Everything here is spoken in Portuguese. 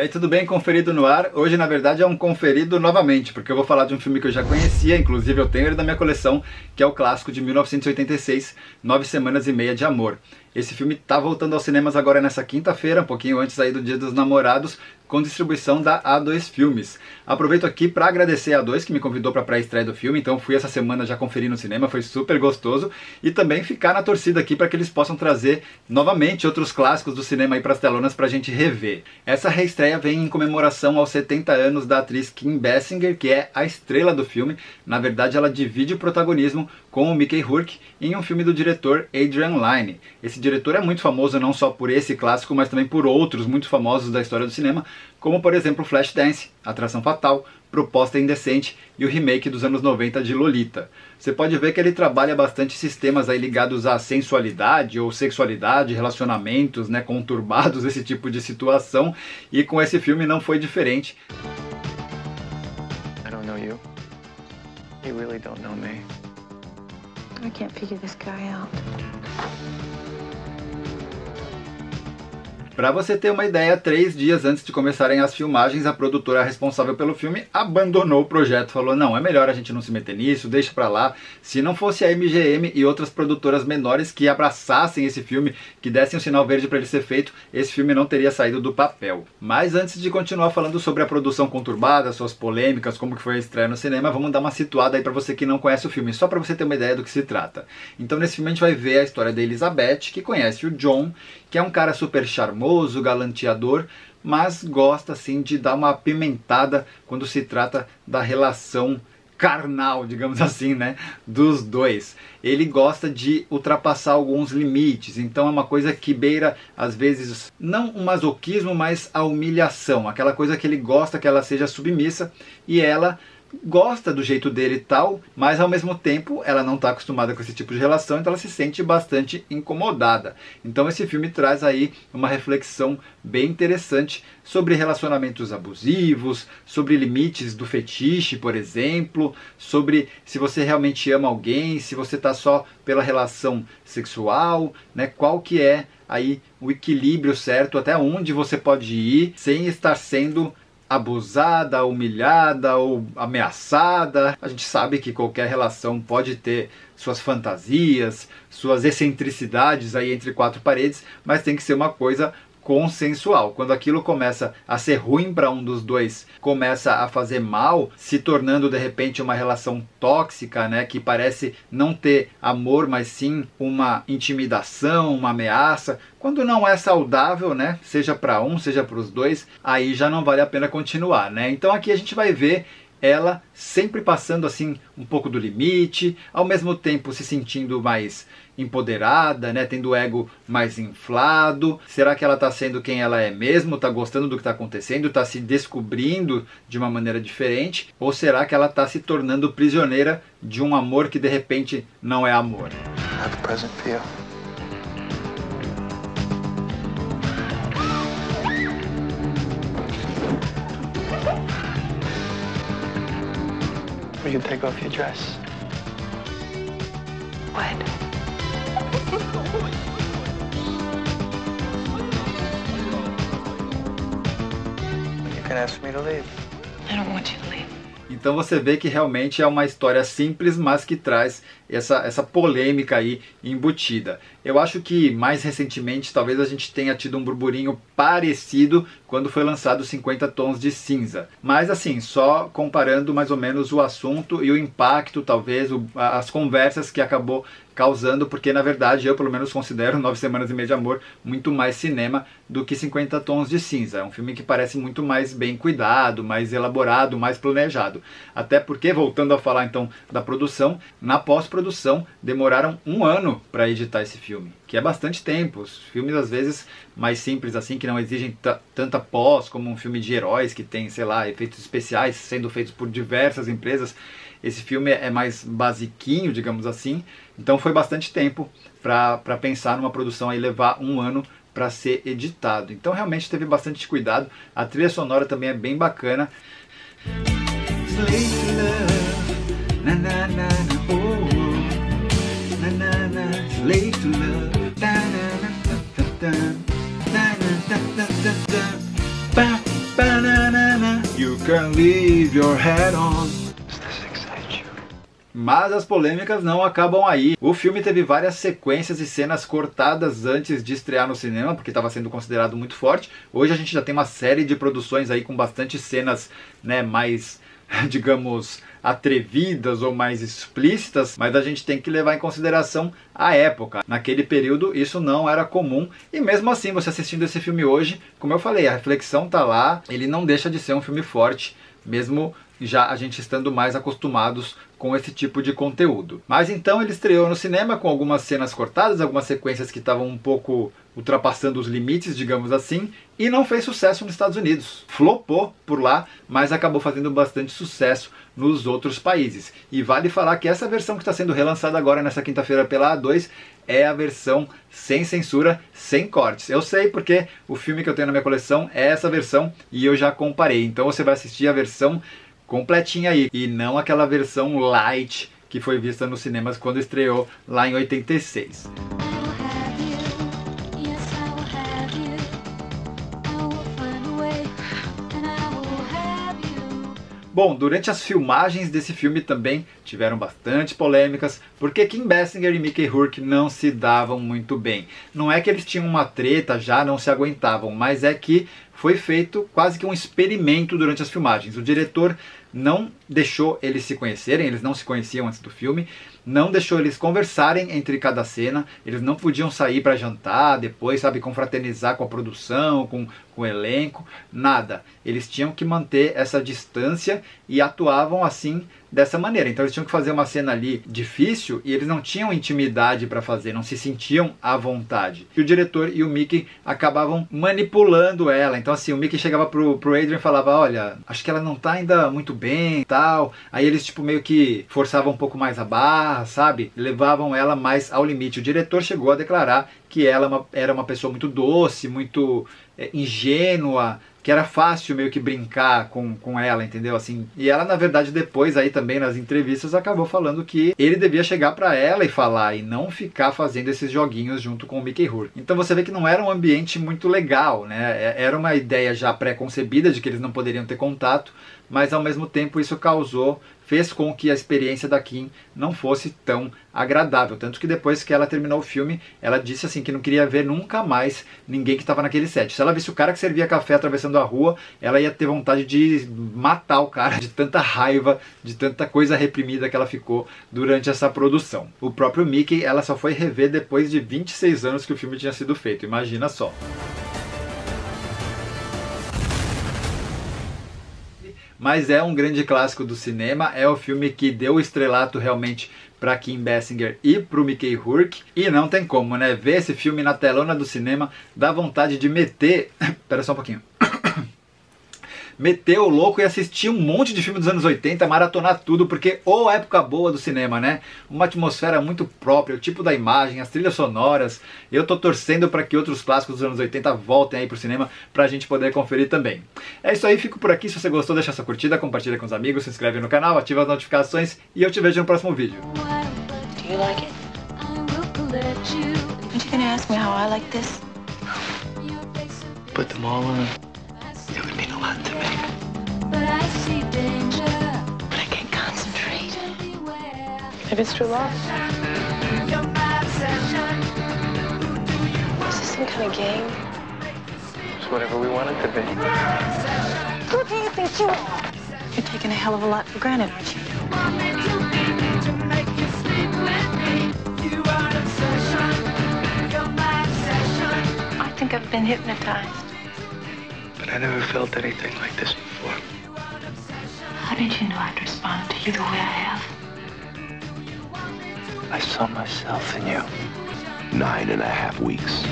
aí, tudo bem? Conferido no ar. Hoje, na verdade, é um conferido novamente, porque eu vou falar de um filme que eu já conhecia, inclusive eu tenho ele na minha coleção, que é o clássico de 1986, 9 Semanas e Meia de Amor. Esse filme tá voltando aos cinemas agora nessa quinta-feira, um pouquinho antes aí do Dia dos Namorados, com distribuição da A2 Filmes. Aproveito aqui para agradecer a A2 que me convidou para a pré-estreia do filme, então fui essa semana já conferir no cinema, foi super gostoso, e também ficar na torcida aqui para que eles possam trazer novamente outros clássicos do cinema aí para as telonas para a gente rever. Essa reestreia vem em comemoração aos 70 anos da atriz Kim Basinger, que é a estrela do filme. Na verdade, ela divide o protagonismo com o Mickey Rourke em um filme do diretor Adrian Lyne. Esse diretor é muito famoso não só por esse clássico, mas também por outros muito famosos da história do cinema, como por exemplo Flashdance, Atração Fatal, Proposta Indecente e o remake dos anos 90 de Lolita. Você pode ver que ele trabalha bastante sistemas aí ligados à sensualidade ou sexualidade, relacionamentos, né, conturbados, esse tipo de situação, e com esse filme não foi diferente. I don't know you. You really don't know me. I can't figure this guy out. Para você ter uma ideia, 3 dias antes de começarem as filmagens, a produtora responsável pelo filme abandonou o projeto. Falou, não, é melhor a gente não se meter nisso, deixa pra lá. Se não fosse a MGM e outras produtoras menores que abraçassem esse filme, que dessem um sinal verde para ele ser feito, esse filme não teria saído do papel. Mas antes de continuar falando sobre a produção conturbada, suas polêmicas, como que foi a estreia no cinema, vamos dar uma situada aí para você que não conhece o filme, só para você ter uma ideia do que se trata. Então nesse filme a gente vai ver a história da Elizabeth, que conhece o John, que é um cara super charmoso, galanteador, mas gosta assim de dar uma apimentada quando se trata da relação carnal, digamos assim, né, dos dois. Ele gosta de ultrapassar alguns limites, então é uma coisa que beira, às vezes, não um masoquismo, mas a humilhação, aquela coisa que ele gosta que ela seja submissa, e ela gosta do jeito dele e tal, mas ao mesmo tempo ela não está acostumada com esse tipo de relação, então ela se sente bastante incomodada. Então esse filme traz aí uma reflexão bem interessante sobre relacionamentos abusivos, sobre limites do fetiche, por exemplo, sobre se você realmente ama alguém, se você está só pela relação sexual, né? Qual que é aí o equilíbrio certo, até onde você pode ir sem estar sendo abusada, humilhada ou ameaçada. A gente sabe que qualquer relação pode ter suas fantasias, suas excentricidades aí entre 4 paredes, mas tem que ser uma coisa consensual. Quando aquilo começa a ser ruim para um dos dois, começa a fazer mal, se tornando de repente uma relação tóxica, né, que parece não ter amor, mas sim uma intimidação, uma ameaça. Quando não é saudável, né, seja para um, seja para os dois, aí já não vale a pena continuar, né? Então aqui a gente vai ver ela sempre passando assim um pouco do limite, ao mesmo tempo se sentindo mais empoderada, né, tendo o ego mais inflado. Será que ela está sendo quem ela é mesmo? Está gostando do que está acontecendo? Está se descobrindo de uma maneira diferente? Ou será que ela está se tornando prisioneira de um amor que de repente não é amor? I have a present for you. You can take off your dress. What? You can ask me to leave. I don't want you to leave. Então você vê que realmente é uma história simples, mas que traz essa polêmica aí embutida. Eu acho que mais recentemente talvez a gente tenha tido um burburinho parecido quando foi lançado 50 Tons de Cinza. Mas assim, só comparando mais ou menos o assunto e o impacto, talvez, as conversas que acabou causando, porque na verdade eu pelo menos considero 9 Semanas e Meia de Amor muito mais cinema do que 50 Tons de Cinza. É um filme que parece muito mais bem cuidado, mais elaborado, mais planejado. Até porque, voltando a falar então da produção, na pós-produção demoraram 1 ano para editar esse filme, que é bastante tempo. Os filmes às vezes mais simples assim, que não exigem tanta pós, como um filme de heróis que tem, sei lá, efeitos especiais sendo feitos por diversas empresas. Esse filme é mais basiquinho, digamos assim, então foi bastante tempo para pensar numa produção aí levar 1 ano para ser editado. Então realmente teve bastante cuidado. A trilha sonora também é bem bacana. can leave your head on. Does this excite you? Mas as polêmicas não acabam aí. O filme teve várias sequências e cenas cortadas antes de estrear no cinema, porque estava sendo considerado muito forte. Hoje a gente já tem uma série de produções aí com bastante cenas, né, mais, digamos, atrevidas ou mais explícitas, mas a gente tem que levar em consideração a época. Naquele período isso não era comum, e mesmo assim, você assistindo esse filme hoje, como eu falei, a reflexão tá lá, ele não deixa de ser um filme forte, mesmo já a gente estando mais acostumados com esse tipo de conteúdo. Mas então ele estreou no cinema com algumas cenas cortadas, algumas sequências que estavam um pouco ultrapassando os limites, digamos assim, e não fez sucesso nos Estados Unidos. Flopou por lá, mas acabou fazendo bastante sucesso nos outros países. E vale falar que essa versão que está sendo relançada agora nessa quinta-feira pela A2 é a versão sem censura, sem cortes. Eu sei porque o filme que eu tenho na minha coleção é essa versão e eu já comparei. Então você vai assistir a versão completinha aí, e não aquela versão light que foi vista nos cinemas quando estreou lá em 86. Bom, durante as filmagens desse filme também tiveram bastante polêmicas, porque Kim Basinger e Mickey Rourke não se davam muito bem. Não é que eles tinham uma treta, já não se aguentavam, mas é que foi feito quase que um experimento durante as filmagens. O diretor não deixou eles se conhecerem, eles não se conheciam antes do filme, não deixou eles conversarem entre cada cena, eles não podiam sair para jantar depois, sabe, confraternizar com a produção, com o elenco, nada. Eles tinham que manter essa distância e atuavam assim, dessa maneira. Então eles tinham que fazer uma cena ali difícil e eles não tinham intimidade para fazer, não se sentiam à vontade. E o diretor e o Mickey acabavam manipulando ela. Então assim, o Mickey chegava pro Adrian e falava, olha, acho que ela não tá ainda muito bem, tal. Aí eles tipo meio que forçavam um pouco mais a barra, sabe? Levavam ela mais ao limite. O diretor chegou a declarar que ela era uma pessoa muito doce, muito ingênua, que era fácil meio que brincar com ela, entendeu? Assim, e ela, na verdade, depois aí também nas entrevistas acabou falando que ele devia chegar pra ela e falar, e não ficar fazendo esses joguinhos junto com o Mickey Rourke. Então você vê que não era um ambiente muito legal, né? Era uma ideia já pré-concebida de que eles não poderiam ter contato, mas ao mesmo tempo isso fez com que a experiência da Kim não fosse tão agradável. Tanto que depois que ela terminou o filme, ela disse assim que não queria ver nunca mais ninguém que estava naquele set. Se ela visse o cara que servia café atravessando a rua, ela ia ter vontade de matar o cara, de tanta raiva, de tanta coisa reprimida que ela ficou durante essa produção. O próprio Mickey, ela só foi rever depois de 26 anos que o filme tinha sido feito, imagina só. Mas é um grande clássico do cinema, é o filme que deu o estrelato realmente para Kim Basinger e para o Mickey Rourke, e não tem como, né? Ver esse filme na telona do cinema dá vontade de meter... Pera só um pouquinho. Meter o louco e assistir um monte de filme dos anos 80, maratonar tudo, porque ô época boa do cinema, né? Uma atmosfera muito própria, o tipo da imagem, as trilhas sonoras. Eu tô torcendo para que outros clássicos dos anos 80 voltem aí pro cinema pra gente poder conferir também. É isso aí, fico por aqui. Se você gostou, deixa sua curtida, compartilha com os amigos, se inscreve no canal, ativa as notificações e eu te vejo no próximo vídeo. Do you like it? Aren't you gonna ask me how I like this? Put them all on. It would mean a lot to me. But I can't concentrate. Maybe it's true love. Is this some kind of game? It's whatever we want it to be. Who do you think you are? You're taking a hell of a lot for granted, aren't you? I think I've been hypnotized. But I never felt anything like this before. How did you know I'd respond to you the way I have? I saw myself in you. 9.5 weeks.